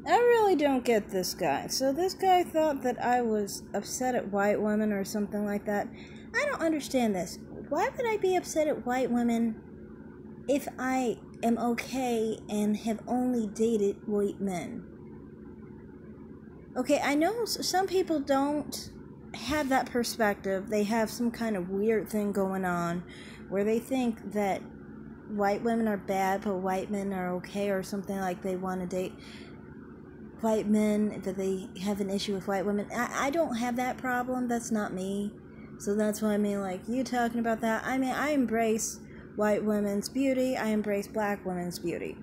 I really don't get this guy. So this guy thought that I was upset at white women or something like that. I don't understand this. Why would I be upset at white women if I am okay and have only dated white men? Okay, I know some people don't have that perspective. They have some kind of weird thing going on where they think that white women are bad but white men are okay, or something, like they want to date white men, that they have an issue with white women. I don't have that problem. That's not me. So that's what I mean, like, you talking about that. I mean, I embrace white women's beauty. I embrace black women's beauty.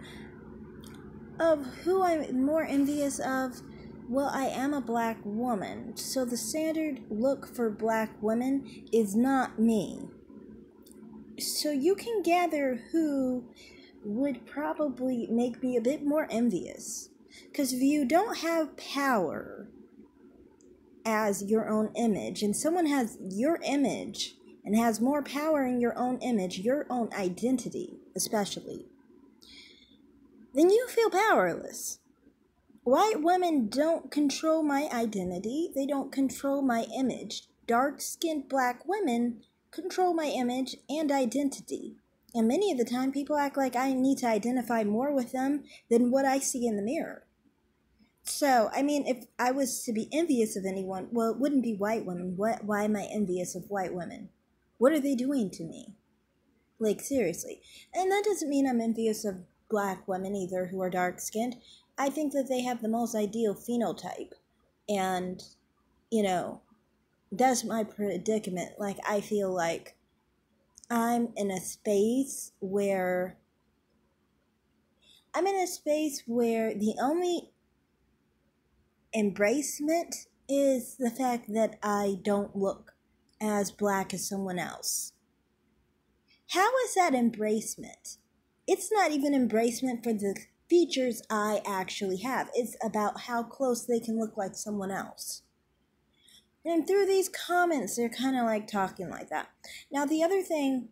Of who I'm more envious of, well, I am a black woman. So the standard look for black women is not me. So you can gather who would probably make me a bit more envious. Because if you don't have power as your own image, and someone has your image and has more power in your own image, your own identity especially, then you feel powerless. White women don't control my identity. They don't control my image. Dark-skinned black women control my image and identity. And many of the time, people act like I need to identify more with them than what I see in the mirror. So, I mean, if I was to be envious of anyone, well, it wouldn't be white women. Why am I envious of white women? What are they doing to me? Like, seriously. And that doesn't mean I'm envious of black women either who are dark-skinned. I think that they have the most ideal phenotype. And, you know, that's my predicament. Like, I feel like I'm in a space where the only embracement is the fact that I don't look as black as someone else. How is that embracement? It's not even embracement for the features I actually have. It's about how close they can look like someone else. And through these comments, they're kind of like talking like that. Now, the other thing,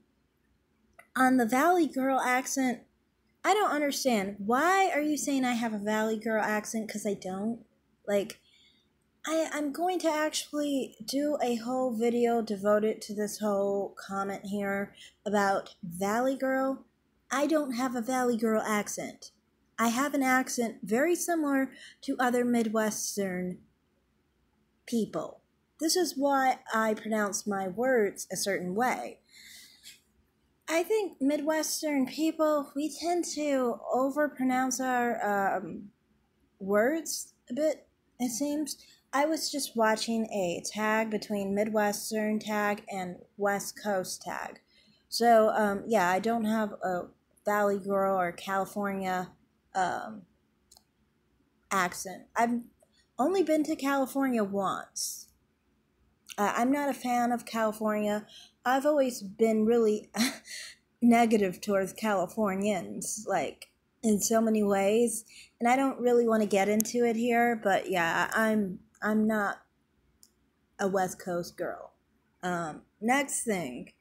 on the Valley Girl accent, I don't understand. Why are you saying I have a Valley Girl accent? Because I don't. Like, I'm going to actually do a whole video devoted to this whole comment here about Valley Girl. I don't have a Valley Girl accent. I have an accent very similar to other Midwestern people. This is why I pronounce my words a certain way. I think Midwestern people, we tend to overpronounce our words a bit, it seems. I was just watching a tag between Midwestern tag and West Coast tag. So, yeah, I don't have a Valley Girl or California accent. I've only been to California once. I'm not a fan of California. I've always been really negative towards Californians, like, in so many ways, and I don't really want to get into it here, but yeah, I'm not a West Coast girl. Next thing,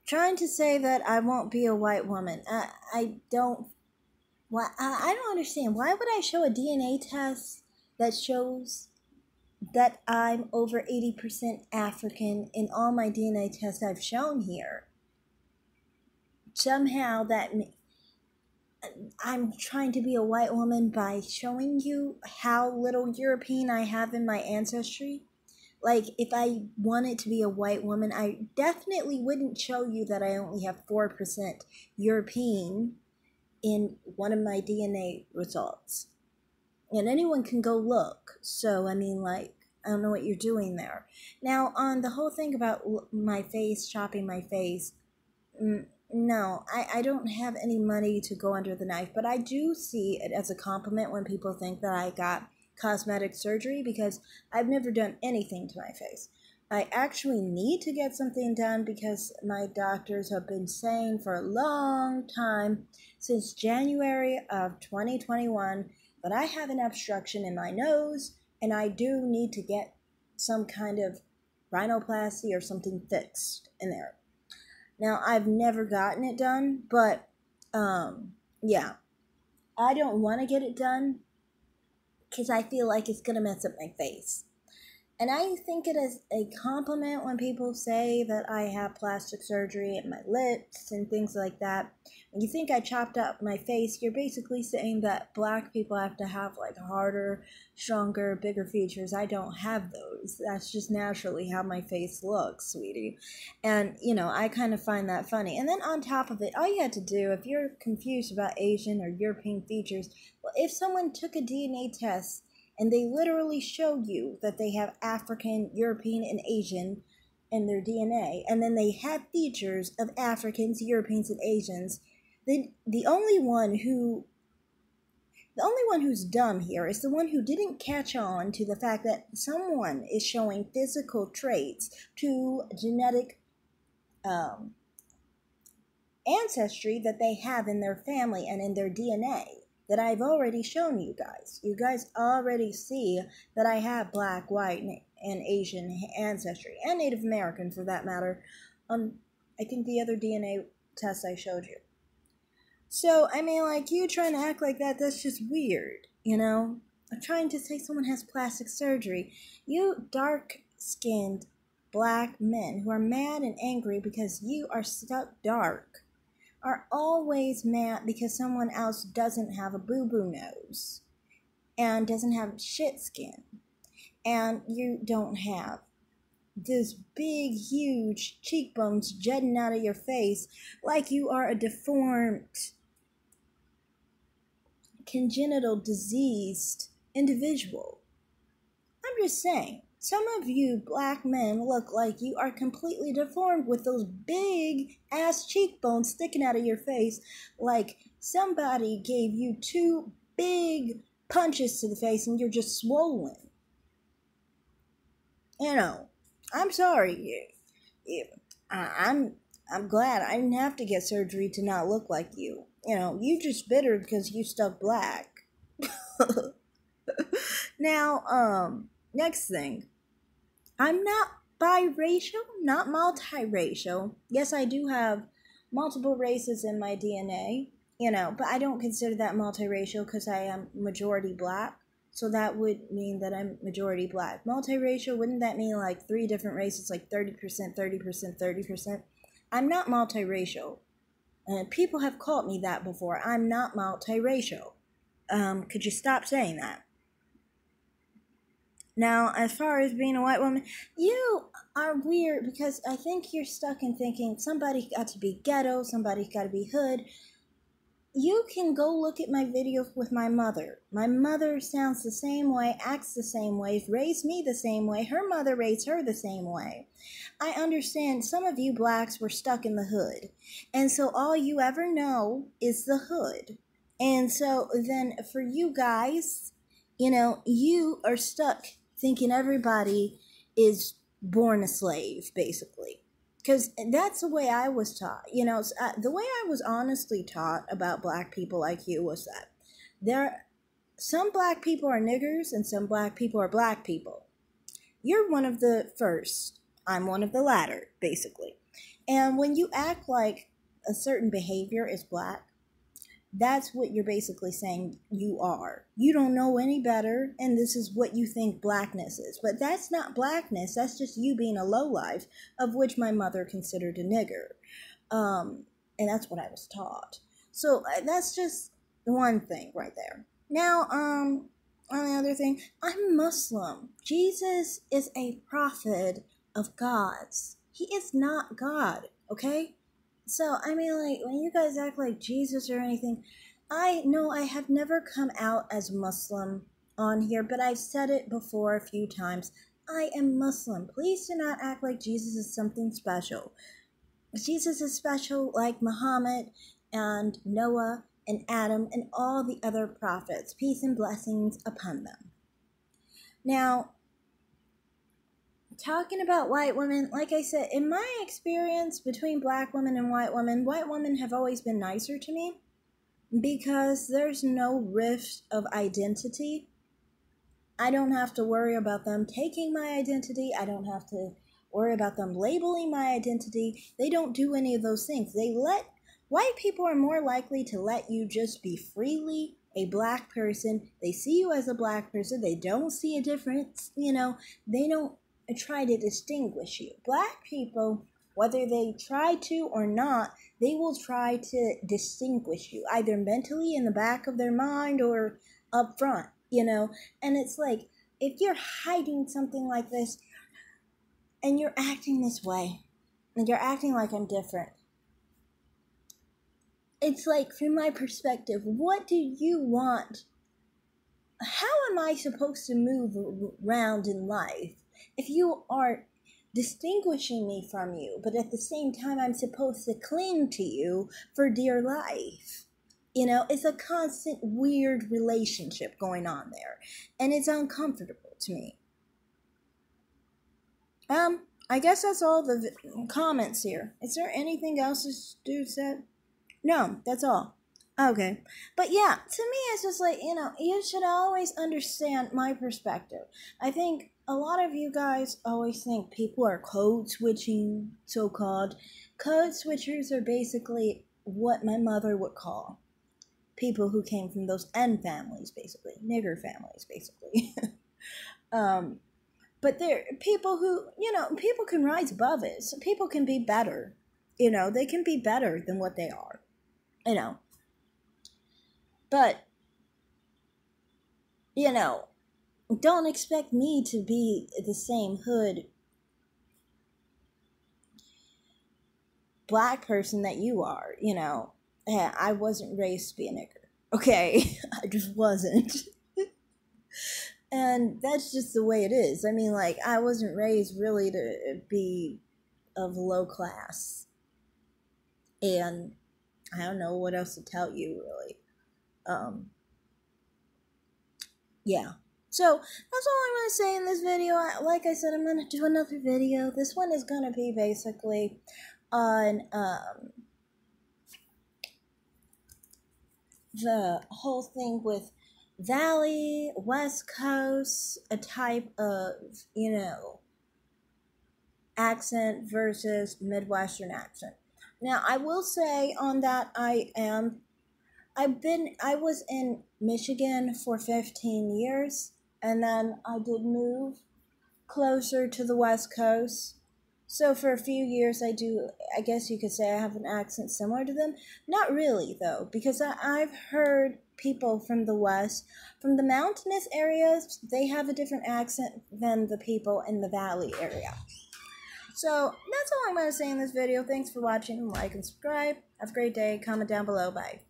trying to say that I won't be a white woman. I don't. Why? I don't understand. Why would I show a DNA test that shows that I'm over 80% African in all my DNA tests I've shown here? Somehow that I'm trying to be a white woman by showing you how little European I have in my ancestry. Like, if I wanted to be a white woman, I definitely wouldn't show you that I only have 4% European in one of my DNA results. And anyone can go look. So, I mean, like, I don't know what you're doing there. Now, on the whole thing about my face, chopping my face, no, I don't have any money to go under the knife, but I do see it as a compliment when people think that I got cosmetic surgery, because I've never done anything to my face. I actually need to get something done because my doctors have been saying for a long time, since January of 2021, that I have an obstruction in my nose and I do need to get some kind of rhinoplasty or something fixed in there. Now, I've never gotten it done, but, yeah. I don't want to get it done because I feel like it's going to mess up my face. And I think it is a compliment when people say that I have plastic surgery in my lips and things like that. When you think I chopped up my face, you're basically saying that black people have to have like harder, stronger, bigger features. I don't have those. That's just naturally how my face looks, sweetie. And, I kind of find that funny. And then on top of it, all you had to do, if you're confused about Asian or European features, well, if someone took a DNA test and they literally show you that they have African, European, and Asian in their DNA, and then they have features of Africans, Europeans, and Asians, then the only one who's dumb here is the one who didn't catch on to the fact that someone is showing physical traits to genetic ancestry that they have in their family and in their DNA that I've already shown you guys. You guys already see that I have black, white, and Asian ancestry, and Native American for that matter, I think the other DNA test I showed you. So, you trying to act like that, that's just weird, I'm trying to say someone has plastic surgery. You dark-skinned black men who are mad and angry because you are stuck dark are always mad because someone else doesn't have a boo-boo nose and doesn't have shit skin, and you don't have this big, huge cheekbones jutting out of your face like you are a deformed, congenital, diseased individual. I'm just saying, some of you black men look like you are completely deformed with those big ass cheekbones sticking out of your face like somebody gave you 2 big punches to the face and you're just swollen. I'm sorry. I'm glad I didn't have to get surgery to not look like you. You just bitter because you stuck black. Now, next thing. I'm not biracial, not multiracial. Yes, I do have multiple races in my DNA, but I don't consider that multiracial because I am majority black. So that would mean that I'm majority black. Multiracial, wouldn't that mean like 3 different races, like 30%, 30%, 30%? I'm not multiracial. And people have called me that before. I'm not multiracial. Could you stop saying that? Now, as far as being a white woman, you are weird because I think you're stuck in thinking somebody's got to be ghetto, somebody's got to be hood. You can go look at my videos with my mother. My mother sounds the same way, acts the same way, raised me the same way. Her mother raised her the same way. I understand some of you blacks were stuck in the hood. And so all you ever know is the hood. And so then for you guys, you are stuck thinking everybody is born a slave, basically. Because that's the way I was taught. The way I was honestly taught about black people like you was that some black people are niggers and some black people are black people. You're one of the first. I'm one of the latter, basically. And when you act like a certain behavior is black, that's what you're basically saying you are. You don't know any better, and this is what you think blackness is. But that's not blackness. That's just you being a lowlife, of which my mother considered a nigger. And that's what I was taught. So that's just one thing right there. Now, on the other thing, I'm Muslim. Jesus is a prophet of God's. He is not God, okay? So, when you guys act like Jesus or anything, I know I have never come out as Muslim on here, but I've said it before a few times. I am Muslim. Please do not act like Jesus is something special. Jesus is special like Muhammad and Noah and Adam and all the other prophets. Peace and blessings upon them. Now, talking about white women, like I said, in my experience between black women and white women have always been nicer to me because there's no rift of identity. I don't have to worry about them taking my identity. I don't have to worry about them labeling my identity. They don't do any of those things. They let White people are more likely to let you just be freely a black person. They see you as a black person. They don't see a difference, they don't try to distinguish you. Black people, whether they try to or not, they will try to distinguish you, either mentally in the back of their mind or up front, and it's like, if you're hiding something like this and you're acting this way and you're acting like I'm different, it's like, from my perspective, what do you want? How am I supposed to move around in life if you are distinguishing me from you, but at the same time I'm supposed to cling to you for dear life? It's a constant weird relationship going on there, and it's uncomfortable to me. I guess that's all the comments here. Is there anything else this dude said? No, that's all. Okay. But yeah, to me, it's just like, you should always understand my perspective. I think a lot of you guys always think people are code switching, so called. Code switchers are basically what my mother would call people who came from those N families, basically. Nigger families, basically. But they're people who, people can rise above it. So people can be better. They can be better than what they are. But, don't expect me to be the same hood black person that you are, Yeah, I wasn't raised to be a nigger. Okay? I just wasn't. And that's just the way it is. I mean, like, I wasn't raised really to be of low class. And I don't know what else to tell you, really. Yeah. So that's all I'm going to say in this video. Like I said, I'm going to do another video. This one is going to be basically on the whole thing with Valley, West Coast, a type of, accent versus Midwestern accent. Now, I will say on that, I was in Michigan for 15 years, and then I did move closer to the West Coast. So for a few years, I guess you could say I have an accent similar to them. Not really, though, because I've heard people from the West, from the mountainous areas, they have a different accent than the people in the valley area. So that's all I'm going to say in this video. Thanks for watching. Like and subscribe. Have a great day. Comment down below. Bye.